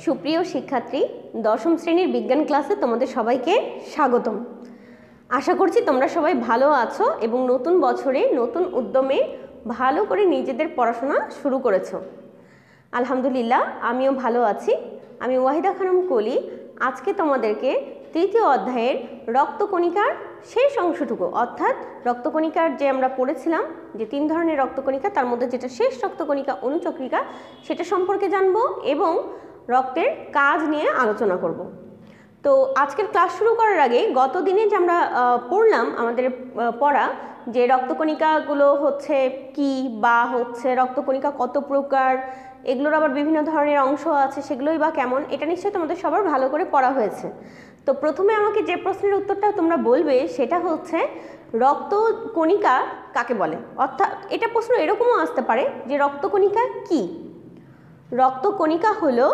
সুপ্রিয় শিক্ষার্থী, দশম শ্রেণীর বিজ্ঞান ক্লাসে তোমাদের সবাইকে স্বাগতম। আশা করছি তোমরা সবাই ভালো আছো এবং নতুন বছরে নতুন উদ্যমে ভালো করে নিজেদের পড়াশোনা শুরু করেছো। আলহামদুলিল্লাহ, আমিও ভালো আছি। আমি ওয়াহিদা খানম কলি আজকে তোমাদেরকে তৃতীয় অধ্যায়ের রক্তকণিকার শেষ অংশটুকু, অর্থাৎ রক্তকণিকার যে আমরা পড়েছিলাম যে 3 ধরনের রক্তকণিকা, তার মধ্যে যেটা শেষ রক্তকণিকা অনুচক্রিকা, সেটা সম্পর্কে জানবো এবং রক্তের কাজ নিয়ে আলোচনা করব। তো আজকের ক্লাস শুরু করার আগে গত দিনে যে আমরা পড়লাম আমাদের পড়া যে রক্তকণিকাগুলো হচ্ছে কি বা হচ্ছে রক্তকণিকা কত প্রকার, এগুলোর আবার বিভিন্ন ধরনের অংশ আছে, সেগুলোই বা কেমন, এটা নিশ্চয়ই তোমাদের সবার ভালো করে পড়া হয়েছে। তো প্রথমে আমাকে যে প্রশ্নের উত্তরটা তোমরা বলবে সেটা হচ্ছে রক্তকণিকা কাকে বলে। অর্থাৎ এটা প্রশ্ন এরকমও আসতে পারে যে রক্তকণিকা কি। রক্তকণিকা হলো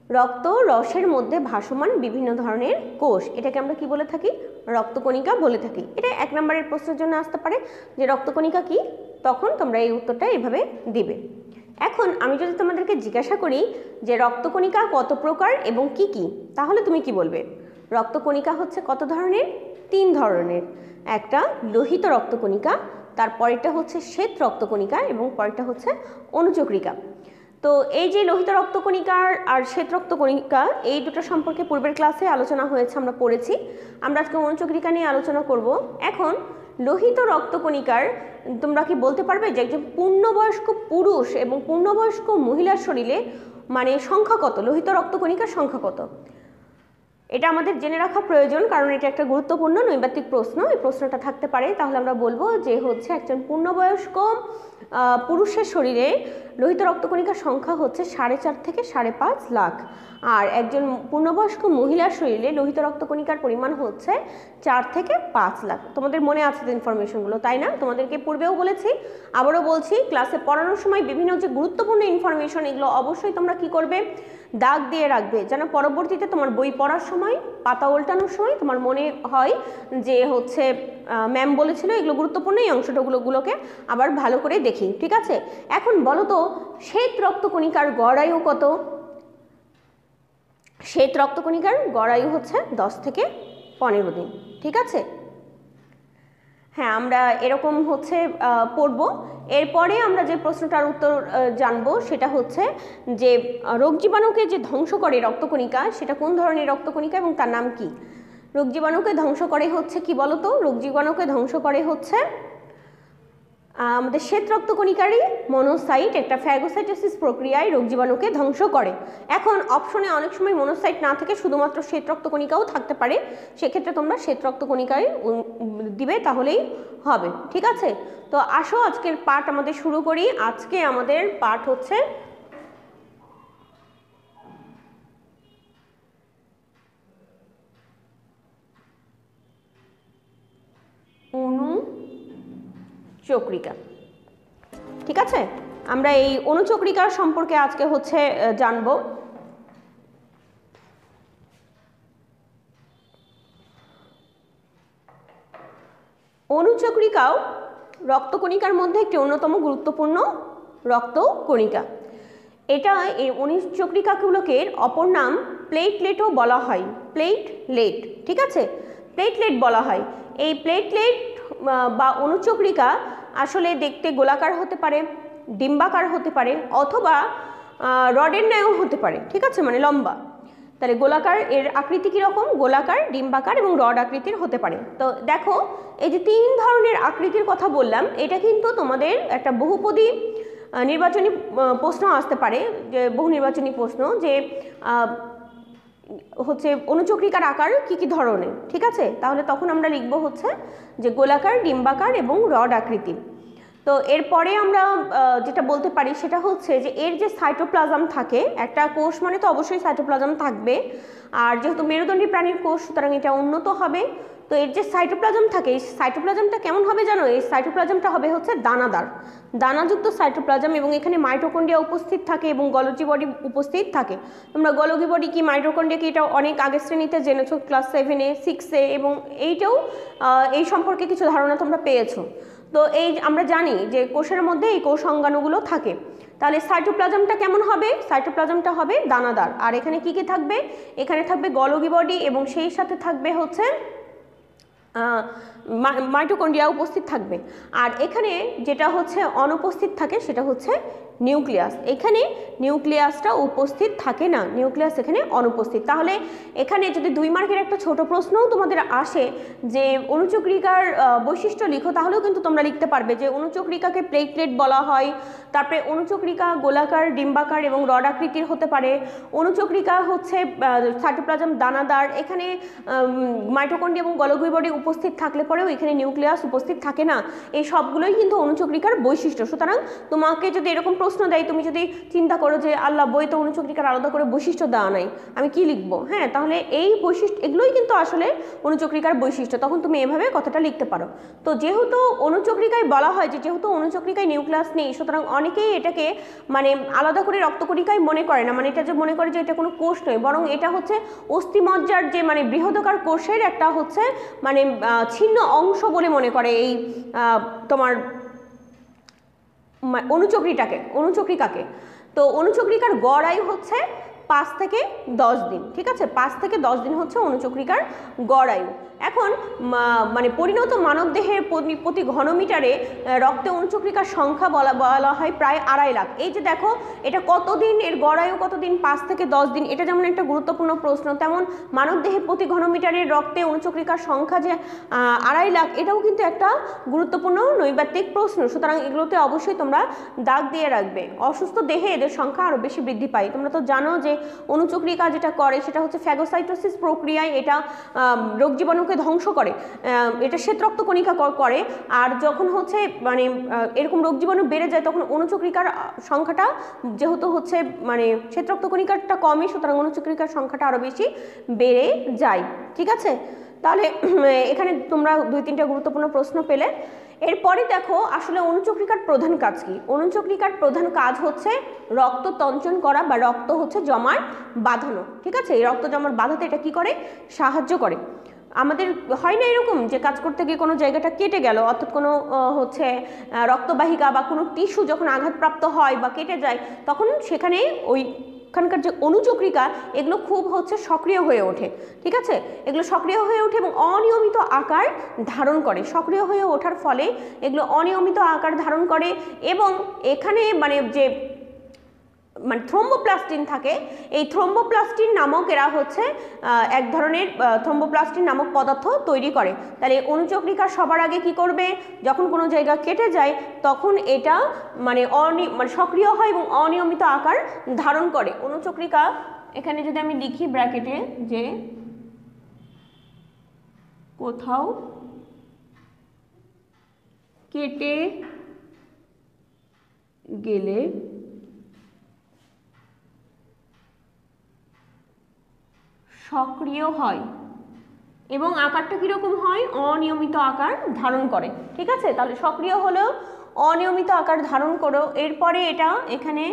রক্ত রসের মধ্যে ভাসমান বিভিন্ন ধরনের কোষ, এটাকে আমরা কি বলে থাকি? রক্তকণিকা বলে থাকি। এটা 1 নম্বরের প্রশ্নের জন্য আসতে পারে যে রক্তকণিকা কি, তখন তোমরা এই উত্তরটা এভাবে দিবে। এখন আমি যদি তোমাদেরকে জিজ্ঞাসা করি যে রক্তকণিকা কত প্রকার এবং কি কি, তাহলে তুমি কি বলবে? রক্তকণিকা হচ্ছে কত ধরনের? 3 ধরনের। একটা লোহিত রক্তকণিকা, তারপরেরটা হচ্ছে শ্বেত রক্তকণিকা এবং পরেরটা হচ্ছে অনুচক্রিকা। তো এই যে লোহিত রক্তকণিকার আর শ্বেত রক্তকণিকা, এই দুটো সম্পর্কে পূর্বের ক্লাসে আলোচনা হয়েছে, আমরা পড়েছি। আমরা আজকে অনুচক্রিকা নিয়ে আলোচনা করব। এখন লোহিত রক্তকণিকার তোমরা কি বলতে পারবে যে একজন পূর্ণবয়স্ক পুরুষ এবং পূর্ণবয়স্ক মহিলার শরীরে মানে সংখ্যা কত, লোহিত রক্তকণিকার সংখ্যা কত? এটা আমাদের জেনে রাখা প্রয়োজন, কারণ এটা একটা গুরুত্বপূর্ণ নৈবাত্তিক প্রশ্ন। এই প্রশ্নটা থাকতে পারে, তাহলে আমরা বলবো যে হচ্ছে একজন পূর্ণবয়স্ক পুরুষের শরীরে লোহিত রক্তকণিকার সংখ্যা হচ্ছে 4.5 থেকে 5.5 লাখ, আর একজন পূর্ণবয়স্ক মহিলার শরীরে লোহিত রক্তকণিকার পরিমাণ হচ্ছে 4 থেকে 5 লাখ। তোমাদের মনে আছে তো ইনফরমেশনগুলো, তাই না? তোমাদেরকে পূর্বেও বলেছি, আবারও বলছি, ক্লাসে পড়ানোর সময় বিভিন্ন যে গুরুত্বপূর্ণ ইনফরমেশন, এগুলো অবশ্যই তোমরা কি করবে? দাগ দিয়ে রাখবে, যেন পরবর্তীতে তোমার বই পড়ার সময়, পাতা উল্টানোর সময় তোমার মনে হয় যে হচ্ছে ম্যাম বলেছিল এগুলো গুরুত্বপূর্ণ, এই অংশগুলোকে আবার ভালো করে দেখি। ঠিক আছে? এখন বলো তো, শ্বেত রক্তকণিকার গড় আয়ু কত? শ্বেত রক্তকণিকার গড় আয়ু হচ্ছে 10 থেকে 15 দিন। ঠিক আছে? হ্যাঁ, আমরা এরকম হচ্ছে পড়ব। এরপরে আমরা যে প্রশ্নটার উত্তর জানবো সেটা হচ্ছে যে রোগ জীবাণুকে যে ধ্বংস করে রক্তকণিকা, সেটা কোন ধরনের রক্তকণিকা এবং তার নাম কি? রোগ জীবাণুকে ধ্বংস করে হচ্ছে কি বলো তো? রোগ জীবাণুকে ধ্বংস করে হচ্ছে আমাদের শ্বেত রক্তকণিকারই মনোসাইট, একটা ফ্যাগোসাইটোসিস প্রক্রিয়ায় রোগ জীবাণুকে ধ্বংস করে। এখন অপশনে অনেক সময় মনোসাইট না থেকে শুধুমাত্র শ্বেত রক্তকণিকাও থাকতে পারে, সেক্ষেত্রে তোমরা শ্বেত রক্তকণিকায় দিবে, তাহলেই হবে। ঠিক আছে? তো আসো আজকের পাঠ আমাদের শুরু করি। আজকে আমাদের পাঠ হচ্ছে অনুচক্রিকা। ঠিক আছে? আমরা এই অনুচক্রিকা সম্পর্কে আজকে হচ্ছে জানবো। অনুচক্রিকাও রক্তকণিকার মধ্যে একটি অন্যতম গুরুত্বপূর্ণ রক্তকণিকা। এটা এই অনুচক্রিকাগুলোকে অপর নাম প্লেটলেটও বলা হয়। প্লেটলেট। ঠিক আছে? প্লেটলেট বলা হয়। এই প্লেটলেট বা অনুচক্রিকা আসলে দেখতে গোলাকার হতে পারে, ডিম্বাকার হতে পারে, অথবা রডের ন্যায়ও হতে পারে। ঠিক আছে? মানে লম্বা। তাহলে গোলাকার, এর আকৃতি কীরকম? গোলাকার, ডিম্বাকার এবং রড আকৃতির হতে পারে। তো দেখো, এই যে 3 ধরনের আকৃতির কথা বললাম, এটা কিন্তু তোমাদের একটা বহুপদী নির্বাচনী প্রশ্ন আসতে পারে, যে বহু নির্বাচনী প্রশ্ন, যে হচ্ছে অনুচক্রিকার আকার কি কি ধরনের। ঠিক আছে? তাহলে তখন আমরা লিখব হচ্ছে যে গোলাকার, ডিম্বাকার এবং রড আকৃতি। তো এরপরে আমরা যেটা বলতে পারি সেটা হচ্ছে যে এর যে সাইটোপ্লাজম থাকে, একটা কোষ মানে তো অবশ্যই সাইটোপ্লাজম থাকবে, আর যেহেতু মেরুদণ্ডী প্রাণীর কোষ, সুতরাং এটা উন্নত হবে। তো এর যে সাইটোপ্লাজম থাকে, এই সাইটোপ্লাজমটা কেমন হবে জানো? এই সাইটোপ্লাজমটা হবে হচ্ছে দানাদার, দানাযুক্ত সাইটোপ্লাজম, এবং এখানে মাইটোকন্ড্রিয়া উপস্থিত থাকে এবং গলজি বডি উপস্থিত থাকে। তোমরা গলজি বডি কি, মাইটোকন্ড্রিয়া কি, এটা অনেক আগের শ্রেণীতে জেনেছো, ক্লাস 7-এ, 6-এ, এবং এইটাও এই সম্পর্কে কিছু ধারণা তোমরা পেয়েছো। তো এই আমরা জানি যে কোষের মধ্যে এই কোষ অঙ্গাণুগুলো থাকে। তাহলে সাইটোপ্লাজমটা কেমন হবে? সাইটোপ্লাজমটা হবে দানাদার। আর এখানে কি কি থাকবে? এখানে থাকবে গলগি বডি এবং সেই সাথে থাকবে হচ্ছে মাইটোকন্ড্রিয়া উপস্থিত থাকবে। আর এখানে যেটা হচ্ছে অনুপস্থিত থাকে সেটা হচ্ছে নিউক্লিয়াস। এখানে নিউক্লিয়াসটা উপস্থিত থাকে না, নিউক্লিয়াস এখানে অনুপস্থিত। তাহলে এখানে যদি 2 মার্কের একটা ছোট প্রশ্নও তোমাদের আসে যে অণুচক্রিকার বৈশিষ্ট্য লিখো, তাহলেও কিন্তু তোমরা লিখতে পারবে যে অণুচক্রিকাকে প্লেটলেট বলা হয়। তারপরে অণুচক্রিকা গোলাকার, ডিম্বাকার এবং রড আকৃতির হতে পারে। অণুচক্রিকা হচ্ছে সাইটোপ্লাজম দানাদার। এখানে মাইটোকন্ড্রিয়া এবং গলগি বডি উপস্থিত থাকলে পরেও এখানে নিউক্লিয়াস উপস্থিত থাকে না। এই সবগুলোই কিন্তু অণুচক্রিকার বৈশিষ্ট্য। সুতরাং তোমাকে যদি এরকম প্রশ্ন দেয়, তুমি যদি চিন্তা করো যে আল্লাহ বইতে অণুচক্রিকার আলাদা করে বৈশিষ্ট্য দেওয়া নাই, আমি কি লিখবো? হ্যাঁ, তাহলে এই বৈশিষ্ট্য এগুলোই কিন্তু আসলে অণুচক্রিকার বৈশিষ্ট্য। তখন তুমি এভাবে কথাটা লিখতে পারো। তো যেহেতু অণুচক্রিকায় বলা হয় যে যেহেতু অণুচক্রিকায় নিউক্লিয়াস নেই, সুতরাং অনেকেই এটাকে মানে আলাদা করে রক্তকণিকায় মনে করে না, মানে এটা যে মনে করে যে এটা কোনো কোষ নয়, বরং এটা হচ্ছে অস্থিমজ্জার যে মানে বৃহদাকার কোষের একটা হচ্ছে মানে ছিন্ন অংশ বলে মনে করে এই তোমার অণুচক্রিকাকে। তো অণুচক্রিকার গড় আয়ু হচ্ছে 5 থেকে 10 দিন। ঠিক আছে, 5 থেকে 10 দিন হচ্ছে অণুচক্রিকার গড় আয়ু। এখন মানে পরিণত মানবদেহের প্রতি ঘনমিটারে রক্তে অণুচক্রিকার সংখ্যা বলা হয় প্রায় 2.5 লাখ। এই যে দেখো এটা কতদিন, এর গড় আয়ু কতদিন? 5 থেকে 10 দিন। এটা যেমন একটা গুরুত্বপূর্ণ প্রশ্ন, তেমন মানবদেহে প্রতি ঘনমিটারের রক্তে অণুচক্রিকার সংখ্যা যে 2.5 লাখ, এটাও কিন্তু একটা গুরুত্বপূর্ণ নৈবাত্তিক প্রশ্ন। সুতরাং এগুলোতে অবশ্যই তোমরা দাগ দিয়ে রাখবে। অসুস্থ দেহে এদের সংখ্যা আরও বেশি বৃদ্ধি পায়। তোমরা তো জানো যে অণুচক্রিকা যেটা করে সেটা হচ্ছে ফ্যাগোসাইটোসিস প্রক্রিয়ায় এটা রোগ জীবাণুকে ধ্বংস করে, এটা শ্বেতরক্ত কণিকা করে। আর যখন হচ্ছে মানে এরকম রোগ জীবাণু বেড়ে যায়, তখন অণুচক্রিকার সংখ্যাটা যেহেতু হচ্ছে মানে শ্বেতরক্ত কণিকাটা কমই, সুতরাং অণুচক্রিকার সংখ্যাটা আরও বেশি বেড়ে যায়। ঠিক আছে, তাহলে এখানে তোমরা 2-3টা গুরুত্বপূর্ণ প্রশ্ন পেলে। এরপরে দেখো আসলে অণুচক্রিকার প্রধান কাজ কি? অণুচক্রিকার প্রধান কাজ হচ্ছে রক্ত তঞ্চন করা বা রক্ত হচ্ছে জমার বাঁধানো। ঠিক আছে, এই রক্ত জমার বাঁধাতে এটা কি করে? সাহায্য করে। আমাদের হয় না এরকম যে কাজ করতে গিয়ে কোনো জায়গাটা কেটে গেল, অর্থাৎ কোনো হচ্ছে রক্তবাহিকা বা কোনো টিস্যু যখন আঘাতপ্রাপ্ত হয় বা কেটে যায়, তখন সেখানে ওইখানকার যে অণুচক্রিকা এগুলো খুব হচ্ছে সক্রিয় হয়ে ওঠে। ঠিক আছে, এগুলো সক্রিয় হয়ে ওঠে এবং অনিয়মিত আকার ধারণ করে। সক্রিয় হয়ে ওঠার ফলে এগুলো অনিয়মিত আকার ধারণ করে এবং এখানে মানে যে মানে থ্রোম্বোপ্লাস্টিন থাকে, এই থ্রোম্বোপ্লাস্টিন নামক এরা হচ্ছে এক ধরনের থ্রোম্বোপ্লাস্টিন নামক পদার্থ তৈরি করে। তাহলে অণুচক্রিকা সবার আগে কি করবে? যখন কোনো জায়গা কেটে যায় তখন এটা মানে সক্রিয় হয় এবং অনিয়মিত আকার ধারণ করে। অণুচক্রিকা এখানে যদি আমি লিখি ব্র্যাকেটে যে কোথাও কেটে গেলে সক্রিয় হয় এবং আকারটা কীরকম হয়? অনিয়মিত আকার ধারণ করে। ঠিক আছে, তাহলে সক্রিয় হলেও অনিয়মিত আকার ধারণ করো। এরপরে এটা এখানে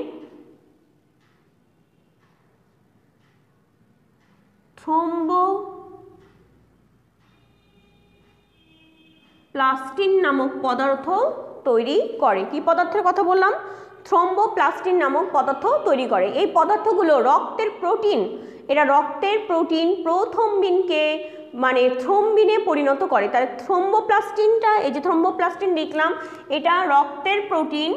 থ্রোম্বোপ্লাস্টিন নামক পদার্থ তৈরি করে। কি পদার্থের কথা বললাম? থ্রোম্বোপ্লাস্টিন নামক পদার্থ তৈরি করে। এই পদার্থগুলো রক্তের প্রোটিন, এরা রক্তের প্রোটিন প্রোথ্রম্বিনকে মানে থ্রম্বিনে পরিণত করে। তাহলে থ্রোম্বোপ্লাস্টিনটা, এই যে থ্রোম্বোপ্লাস্টিন লিখলাম, এটা রক্তের প্রোটিন,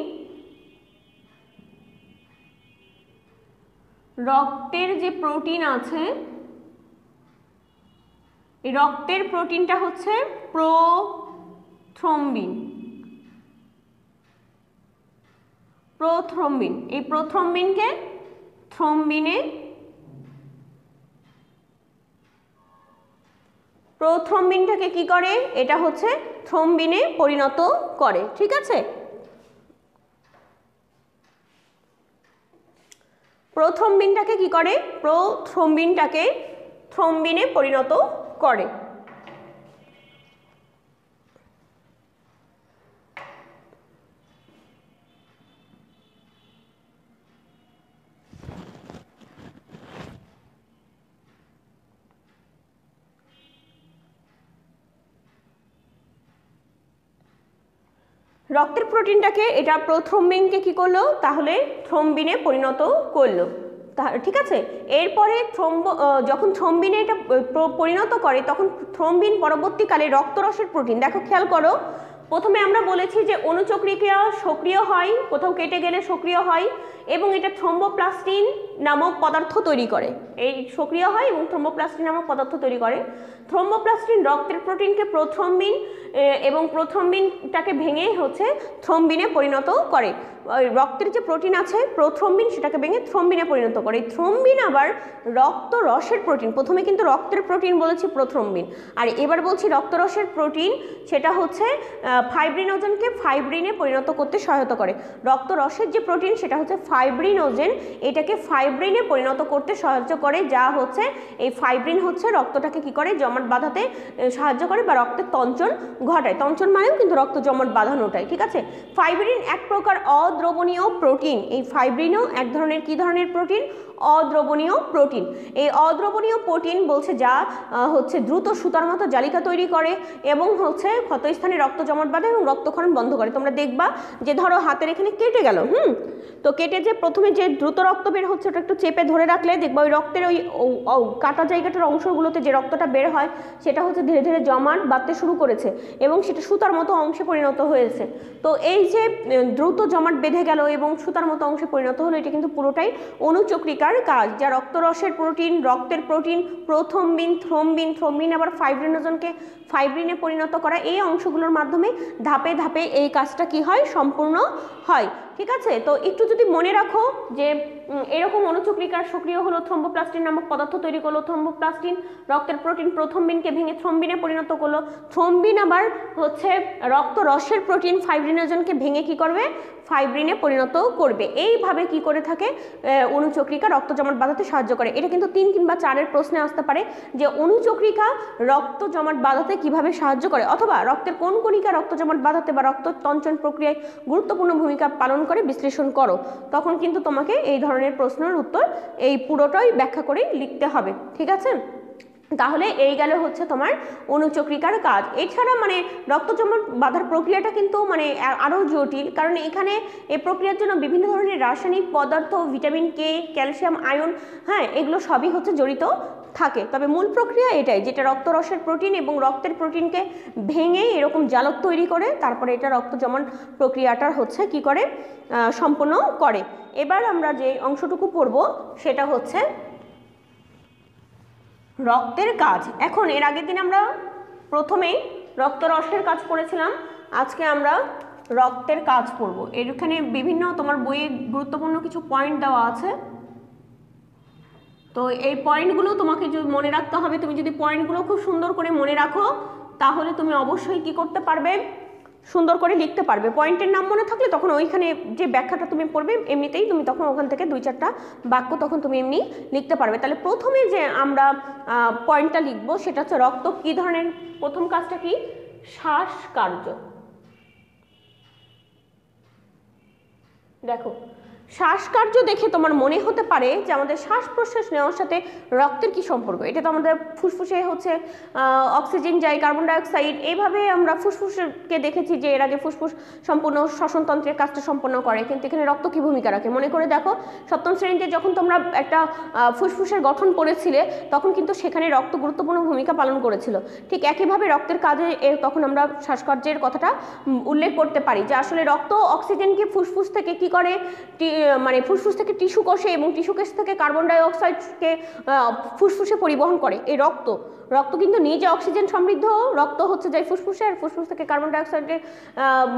রক্তের যে প্রোটিন আছে এই রক্তের প্রোটিনটা হচ্ছে প্রোথ্রম্বিন। এই প্রোথ্রম্বিনকে থ্রম্বিনে প্রোথ্রম্বিনটাকে কি করে? এটা হচ্ছে থ্রম্বিনে পরিণত করে। ঠিক আছে, প্রোথ্রম্বিনটাকে কি করে? প্রোথ্রম্বিনটাকে থ্রম্বিনে পরিণত করে। রক্তের প্রোটিনটাকে এটা প্রোথ্রম্বিনকে কি করলো, তাহলে থ্রম্বিনে পরিণত করলো। ঠিক আছে, এরপরে যখন থ্রম্বিনে এটা পরিণত করে তখন থ্রম্বিন পরবর্তীকালে রক্তরসের প্রোটিন, দেখো খেয়াল করো, প্রথমে আমরা বলেছি যে অনুচক্রিকা সক্রিয় হয়, কোথাও কেটে গেলে সক্রিয় হয় এবং এটা থ্রম্বোপ্লাস্টিন নামক পদার্থ তৈরি করে, এই সক্রিয় হয় এবং থ্রম্বোপ্লাস্টিন নামক পদার্থ তৈরি করে। থ্রম্বোপ্লাস্টিন রক্তের প্রোটিনকে প্রোথ্রম্বিন এবং প্রোথ্রম্বিনটাকে ভেঙে হচ্ছে থ্রম্বিনে পরিণত করে। রক্তের যে প্রোটিন আছে প্রোথ্রম্বিন সেটাকে ভেঙে থ্রম্বিনে পরিণত করে। এই থ্রম্বিন আবার রক্তরসের প্রোটিন, প্রথমে কিন্তু রক্তের প্রোটিন বলেছি প্রোথ্রম্বিন, আর এবার বলছি রক্তরসের প্রোটিন, সেটা হচ্ছে ফাইব্রিনোজেনকে ফাইব্রিনে পরিণত করতে সহায়তা করে। রক্তরসের যে প্রোটিন সেটা হচ্ছে ফাইব্রিনোজেন, এটাকে ফাইব্রিনে পরিণত করতে সাহায্য করে, যা হচ্ছে এই ফাইব্রিন হচ্ছে রক্তটাকে কি করে, জমাট বাঁধাতে সাহায্য করে বা রক্তের তঞ্চন ঘটায়। তঞ্চন মানেও কিন্তু রক্ত জমাট বাঁধানোটাই, ঠিক আছে। ফাইব্রিন এক প্রকার অদ্রবণীয় প্রোটিন, এই ফাইব্রিনও এক ধরনের কি ধরনের প্রোটিন, অদ্রবণীয় প্রোটিন। এই অদ্রবণীয় প্রোটিন বলছে যা হচ্ছে দ্রুত সুতার মতো জালিকা তৈরি করে এবং হচ্ছে ক্ষতস্থানে রক্ত জমাট বাঁধে এবং রক্তক্ষরণ বন্ধ করে। তোমরা দেখবা যে ধরো হাতের এখানে কেটে গেল, তো কেটে যে প্রথমে যে দ্রুত রক্ত বের হচ্ছে ওটা একটু চেপে ধরে রাখলে দেখবা ওই রক্তের ওই কাটা জায়গাটার অংশগুলোতে যে রক্তটা বের হয় সেটা হচ্ছে ধীরে ধীরে জমাট বাঁধতে শুরু করেছে এবং সেটা সুতার মতো অংশে পরিণত হয়েছে। তো এই যে দ্রুত জমাট বেঁধে গেল এবং সুতার মতো অংশে পরিণত হলো, এটা কিন্তু পুরোটাই অনুচক্রিকার কাজ, যা রক্তরসের প্রোটিন, রক্তের প্রোটিন, প্রোথ্রম্বিন, থ্রম্বিন আবার ফাইব্রিনোজনকে ফাইব্রিনে পরিণত করা, এই অংশগুলোর মাধ্যমে ধাপে ধাপে এই কাজটা কি হয়, সম্পূর্ণ হয়। ঠিক আছে, তো একটু যদি মনে রাখো যে এরকম অনুচক্রিকার সক্রিয় হলো, থ্রম্বোপ্লাস্টিন নামক পদার্থ তৈরি করলো, থ্রম্বোপ্লাস্টিন রক্তের প্রোটিন প্রোথ্রম্বিনকে ভেঙে থ্রম্বিনে পরিণত করলো, থ্রম্বিন আবার হচ্ছে রক্তরসের প্রোটিন ফাইব্রিনোজনকে ভেঙে কি করবে, ফাইব্রিনে পরিণত করবে। এইভাবে কি করে থাকে অনুচক্রিকা রক্ত জমাট বাঁধাতে সাহায্য করে। এটা কিন্তু 3 কিংবা 4-এর প্রশ্নে আসতে পারে যে অনুচক্রিকা রক্ত জমাট বাঁধাতে কিভাবে সাহায্য করে, অথবা রক্তের কোন কণিকা রক্ত জমাট বাঁধাতে বা রক্ত তঞ্চন প্রক্রিয়ায় গুরুত্বপূর্ণ ভূমিকা পালন করে বিশ্লেষণ করো। তখন কিন্তু তোমাকে এই ধরনের প্রশ্নের উত্তর এই পুরোটাই ব্যাখ্যা করে লিখতে হবে। ঠিক আছে, তাহলে এই গেল হচ্ছে তোমার অনুচক্রিকার কাজ। এছাড়া মানে রক্ত জমাট বাঁধার প্রক্রিয়াটা কিন্তু মানে আরও জটিল, কারণ এখানে এই প্রক্রিয়ার জন্য বিভিন্ন ধরনের রাসায়নিক পদার্থ, ভিটামিন কে, ক্যালসিয়াম, আয়ন, এগুলো সবই হচ্ছে জড়িত থাকে। তবে মূল প্রক্রিয়া এটাই, যেটা রক্তরসের প্রোটিন এবং রক্তের প্রোটিনকে ভেঙে এরকম জালক তৈরি করে তারপরে এটা রক্ত জমাট প্রক্রিয়াটার হচ্ছে কি করে সম্পন্ন করে। এবার আমরা যে অংশটুকু পড়ব সেটা হচ্ছে রক্তের কাজ। এখন এর আগের দিন আমরা প্রথমেই রক্তরসের কাজ পড়েছিলাম, আজকে আমরা রক্তের কাজ পড়ব। এখানে বিভিন্ন তোমার বইয়ে গুরুত্বপূর্ণ কিছু পয়েন্ট দেওয়া আছে, তো এই পয়েন্টগুলো তোমাকে মনে রাখতে হবে। তুমি যদি পয়েন্টগুলো খুব সুন্দর করে মনে রাখো তাহলে তুমি অবশ্যই কি করতে পারবে, সুন্দর করে লিখতে পারবে। পয়েন্টের নাম মনে থাকলে তখন ওইখানে যে ব্যাখ্যাটা তুমি পড়বে এমনিতেই তুমি তখন ওখান থেকে 2-4টা বাক্য তখন তুমি এমনি লিখতে পারবে। তাহলে প্রথমে যে আমরা পয়েন্টটা লিখবো সেটা হচ্ছে রক্ত কী ধরনের, প্রথম কাজটা কি, শ্বাসকার্য। দেখো শ্বাসকার্য দেখে তোমার মনে হতে পারে যে আমাদের শ্বাস প্রশ্বাস নেওয়ার সাথে রক্তের কি সম্পর্ক। এটা তো আমাদের ফুসফুসে হচ্ছে অক্সিজেন যায়, কার্বন ডাইঅক্সাইড, এইভাবে আমরা ফুসফুসকে দেখেছি যে এর আগে ফুসফুস সম্পূর্ণ শ্বসনতন্ত্রের কাজটা সম্পন্ন করে, কিন্তু এখানে রক্ত কি ভূমিকা রাখে মনে করে দেখো। সপ্তম শ্রেণীতে যখন তোমরা একটা ফুসফুসের গঠন পড়েছিলে তখন কিন্তু সেখানে রক্ত গুরুত্বপূর্ণ ভূমিকা পালন করেছিল। ঠিক একইভাবে রক্তের কাজে তখন আমরা শ্বাসকার্যের কথাটা উল্লেখ করতে পারি যে আসলে রক্ত অক্সিজেনকে ফুসফুস থেকে কি করে, মানে ফুসফুস থেকে টিস্যু কোষে এবং টিস্যু কোষ থেকে কার্বন ডাইঅক্সাইডকে ফুসফুসে পরিবহন করে। এই রক্ত কিন্তু নিজে অক্সিজেন সমৃদ্ধ, রক্ত হচ্ছে যায় ফুসফুসে, আর ফুসফুস থেকে কার্বন ডাইঅক্সাইডে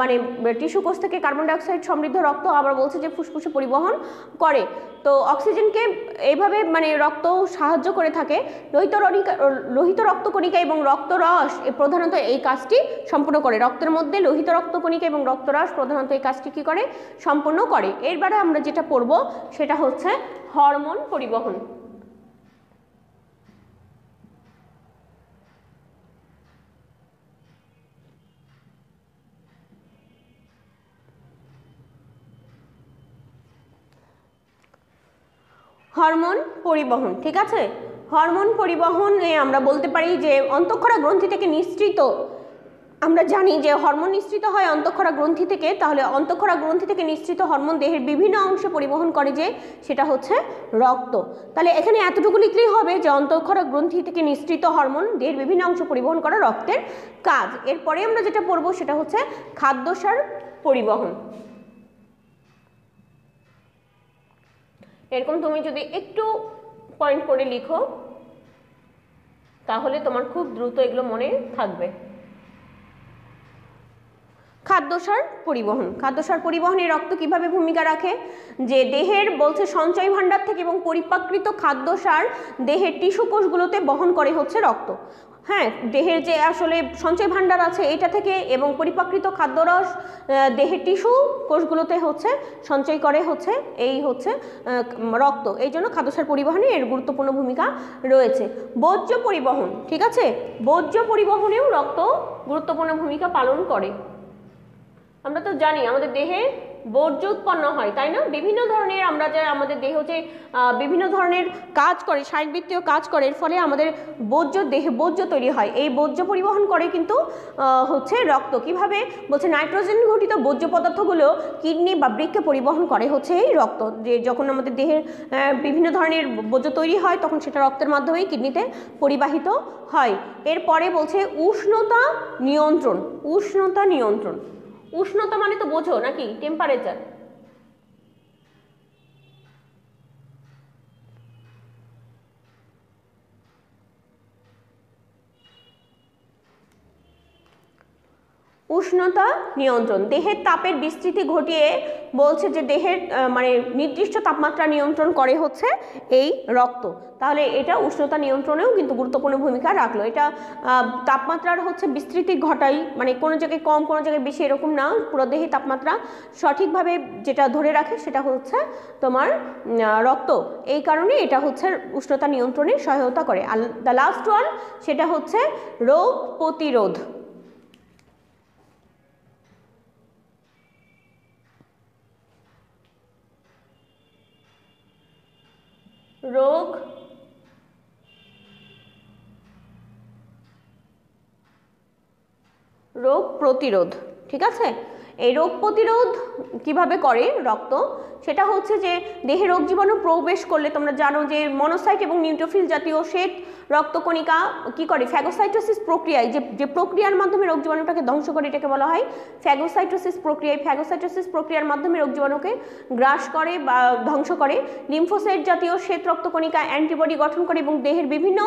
মানে টিস্যু কোষ থেকে কার্বন ডাইঅক্সাইড সমৃদ্ধ রক্ত আবার বলছে যে ফুসফুসে পরিবহন করে। তো অক্সিজেনকে এইভাবে মানে রক্ত সাহায্য করে থাকে। লোহিত রক্তকণিকা এবং রক্তরস প্রধানত এই কাজটি সম্পূর্ণ করে। রক্তের মধ্যে লোহিত রক্তকণিকা এবং রক্তরস প্রধানত এই কাজটি কী করে, সম্পূর্ণ করে। এরবারে আমরা যেটা পড়ব সেটা হচ্ছে হরমোন পরিবহন। হরমোন পরিবহন, ঠিক আছে। হরমোন পরিবহনে আমরা বলতে পারি যে অন্তঃক্ষরা গ্রন্থি থেকে নিঃসৃত আমরা জানি যে হরমোন নিঃসৃত হয় অন্তঃক্ষরা গ্রন্থি থেকে, তাহলে অন্তঃক্ষরা গ্রন্থি থেকে নিঃসৃত হরমোন দেহের বিভিন্ন অংশে পরিবহন করে, যে সেটা হচ্ছে রক্ত। তাহলে এখানে এতটুকু লিখলেই হবে যে অন্তঃক্ষরা গ্রন্থি থেকে নিঃসৃত হরমোন দেহের বিভিন্ন অংশ পরিবহন করা রক্তের কাজ। এরপরে আমরা যেটা পড়বো সেটা হচ্ছে খাদ্যসার পরিবহন। এরকম তুমি যদি একটু পয়েন্ট করে লিখো তাহলে তোমার খুব দ্রুত এগুলো মনে থাকবে। খাদ্যসার পরিবহন। খাদ্যসার পরিবহনে রক্ত কিভাবে ভূমিকা রাখে, যে দেহের বলছে সঞ্চয় ভাণ্ডার থেকে এবং পরিপাকৃত খাদ্যসার দেহের টিস্যু কোষগুলোতে বহন করে হচ্ছে রক্ত। হ্যাঁ, দেহের যে আসলে সঞ্চয় ভাণ্ডার আছে এটা থেকে এবং পরিপাকৃত খাদ্যরস দেহের টিস্যু কোষগুলোতে হচ্ছে সঞ্চয় করে হচ্ছে এই হচ্ছে রক্ত। এই জন্য খাদ্যসার পরিবহনে এর গুরুত্বপূর্ণ ভূমিকা রয়েছে। বর্জ্য পরিবহন, ঠিক আছে, বর্জ্য পরিবহনেও রক্ত গুরুত্বপূর্ণ ভূমিকা পালন করে। আমরা তো জানি আমাদের দেহে বর্জ্য উৎপন্ন হয়, তাই না? বিভিন্ন ধরনের আমরা যে আমাদের দেহ যে বিভিন্ন ধরনের কাজ করে, শারীরবৃত্তীয় কাজ করে, এর ফলে আমাদের দেহে বর্জ্য তৈরি হয়। এই বর্জ্য পরিবহন করে কিন্তু হচ্ছে রক্ত। কিভাবে বলছে নাইট্রোজেন ঘটিত বর্জ্য পদার্থগুলো কিডনি বা বৃক্কে পরিবহন করে হচ্ছে এই রক্ত। যে যখন আমাদের দেহের বিভিন্ন ধরনের বর্জ্য তৈরি হয় তখন সেটা রক্তের মাধ্যমেই কিডনিতে পরিবাহিত হয়। এরপরে বলছে উষ্ণতা নিয়ন্ত্রণ। উষ্ণতা নিয়ন্ত্রণ, উষ্ণতা মানে তো বোঝো নাকি, টেম্পারেচার। উষ্ণতা নিয়ন্ত্রণ, দেহের তাপের বিস্তৃতি ঘটিয়ে বলছে যে দেহের মানে নির্দিষ্ট তাপমাত্রা নিয়ন্ত্রণ করে হচ্ছে এই রক্ত। তাহলে এটা উষ্ণতা নিয়ন্ত্রণেও কিন্তু গুরুত্বপূর্ণ ভূমিকা রাখলো। এটা তাপমাত্রার হচ্ছে বিস্তৃতি ঘটাই, মানে কোনো জায়গায় কম কোনো জায়গায় বেশি এরকম না, পুরো দেহে তাপমাত্রা সঠিকভাবে যেটা ধরে রাখে সেটা হচ্ছে তোমার রক্ত। এই কারণে এটা হচ্ছে উষ্ণতা নিয়ন্ত্রণে সহায়তা করে। আর দ্য লাস্ট ওয়ান সেটা হচ্ছে রোগ প্রতিরোধ। রোগ প্রতিরোধ, ঠিক আছে। এই রোগ প্রতিরোধ কিভাবে করে রক্ত, সেটা হচ্ছে যে দেহে রোগ জীবাণু প্রবেশ করলে তোমরা জানো যে মনোসাইট এবং নিউট্রোফিল জাতীয় শ্বেত রক্তকণিকা কি করে ফ্যাগোসাইটোসিস প্রক্রিয়ায়, যে প্রক্রিয়ার মাধ্যমে রোগ জীবাণুটাকে ধ্বংস করে এটাকে বলা হয় ফ্যাগোসাইটোসিস প্রক্রিয়া। ফ্যাগোসাইটোসিস প্রক্রিয়ার মাধ্যমে রোগ জীবাণুকে গ্রাস করে বা ধ্বংস করে। লিম্ফোসাইট জাতীয় শ্বেত রক্তকণিকা অ্যান্টিবডি গঠন করে এবং দেহের বিভিন্ন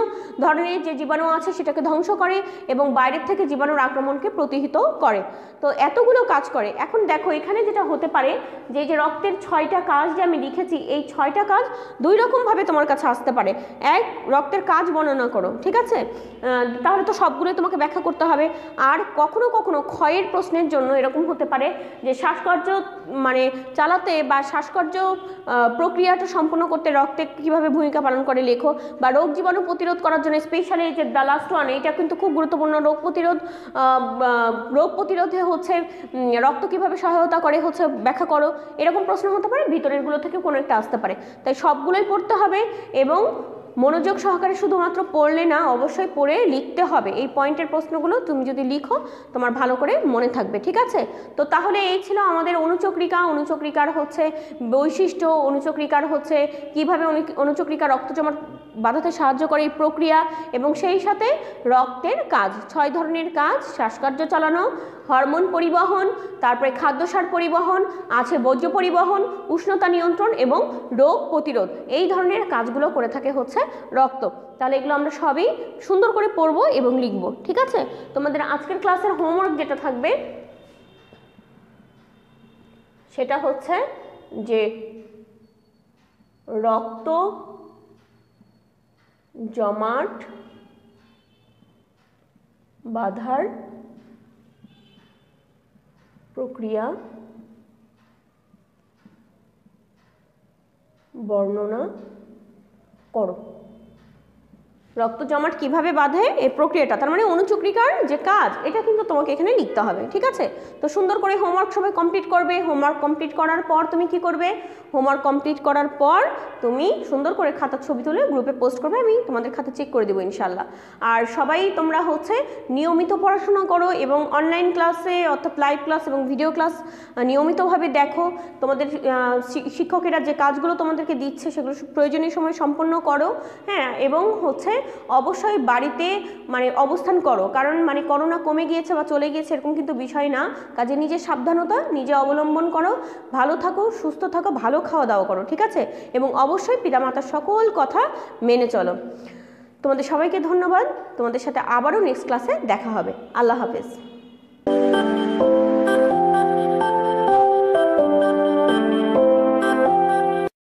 ধরনের যে জীবাণু আছে সেটাকে ধ্বংস করে এবং বাইরের থেকে জীবাণুর আক্রমণকে প্রতিহত করে। তো এতগুলো কাজ করে। এখন দেখো এখানে যেটা হতে পারে যে রক্তের 6টা কাজ যে আমি লিখেছি, এই 6টা কাজ দুই রকমভাবে তোমার কাছে আসতে পারে। এক, রক্তের কাজ বর্ণনা করো, ঠিক আছে, তাহলে তো সবগুলোই তোমাকে ব্যাখ্যা করতে হবে। আর কখনো কখনো ক্ষয়ের প্রশ্নের জন্য এরকম হতে পারে যে শ্বাসকার্য মানে চালাতে বা শ্বাসকার্য প্রক্রিয়াটা সম্পন্ন করতে রক্তে কিভাবে ভূমিকা পালন করে লেখো। বা রোগ জীবাণু প্রতিরোধ করার জন্য স্পেশালি যে দ্য লাস্ট ওয়ান, এটা কিন্তু খুব গুরুত্বপূর্ণ। রোগ প্রতিরোধে হচ্ছে রক্ত কিভাবে সহায়তা করে হচ্ছে ব্যাখ্যা করো। এরকম প্রশ্ন হতে পারে, ভিতরেরগুলো থেকে কোনো একটা আসতে পারে। তাই সবগুলোই পড়তে হবে এবং মনোযোগ সহকারে শুধুমাত্র পড়লে না, অবশ্যই পড়ে লিখতে হবে। এই পয়েন্টের প্রশ্নগুলো তুমি যদি লিখো তোমার ভালো করে মনে থাকবে, ঠিক আছে। তো তাহলে এই ছিল আমাদের অনুচক্রিকা। অনুচক্রিকার হচ্ছে বৈশিষ্ট্য, অনুচক্রিকার হচ্ছে কিভাবে অনুচক্রিকা রক্ত জমা বাধাতে সাহায্য করে এই প্রক্রিয়া, এবং সেই সাথে রক্তের কাজ, 6 ধরনের কাজ: শ্বাসকার্য চালানো, হরমোন পরিবহন, তারপরে খাদ্যসার পরিবহন আছে, বর্জ্য পরিবহন, উষ্ণতা নিয়ন্ত্রণ এবং রোগ প্রতিরোধ। এই ধরনের কাজগুলো করে থাকে হচ্ছে রক্ত। তাহলে এগুলো আমরা সবই সুন্দর করে পড়বো এবং লিখবো, ঠিক আছে। তোমাদের আজকের ক্লাসের হোমওয়ার্ক যেটা থাকবে সেটা হচ্ছে যে রক্ত জমাট বাঁধার প্রক্রিয়া বর্ণনা করো। রক্ত জমাট কিভাবে বাঁধে এই প্রক্রিয়াটা, তার মানে অনুচক্রিকার যে কাজ এটা কিন্তু তোমাকে এখানে লিখতে হবে, ঠিক আছে। তো সুন্দর করে হোমওয়ার্ক সবাই কমপ্লিট করবে। হোমওয়ার্ক কমপ্লিট করার পর তুমি কি করবে, হোমওয়ার্ক কমপ্লিট করার পর তুমি সুন্দর করে খাতার ছবি তুলে গ্রুপে পোস্ট করবে, আমি তোমাদের খাতা চেক করে দেবো ইনশাল্লাহ। আর সবাই তোমরা হচ্ছে নিয়মিত পড়াশোনা করো এবং অনলাইন ক্লাসে অর্থাৎ লাইভ ক্লাস এবং ভিডিও ক্লাস নিয়মিতভাবে দেখো। তোমাদের শিক্ষকেরা যে কাজগুলো তোমাদেরকে দিচ্ছে সেগুলো প্রয়োজনীয় সময় সম্পন্ন করো, হ্যাঁ। এবং হচ্ছে অবশ্যই বাড়িতে মানে অবস্থান করো, কারণ মানে করোনা কমে গিয়েছে বা চলে গিয়েছে এরকম কিন্তু বিষয় না। কাজে নিজের সাবধানতা নিজে অবলম্বন করো, ভালো থাকো, সুস্থ থাকো, ভালো খাওয়া দাওয়া করো, ঠিক আছে। এবং অবশ্যই পিতামাতার সকল কথা মেনে চলো। তোমাদের সবাইকে ধন্যবাদ। তোমাদের সাথে আবারও নেক্সট ক্লাসে দেখা হবে। আল্লাহ হাফেজ।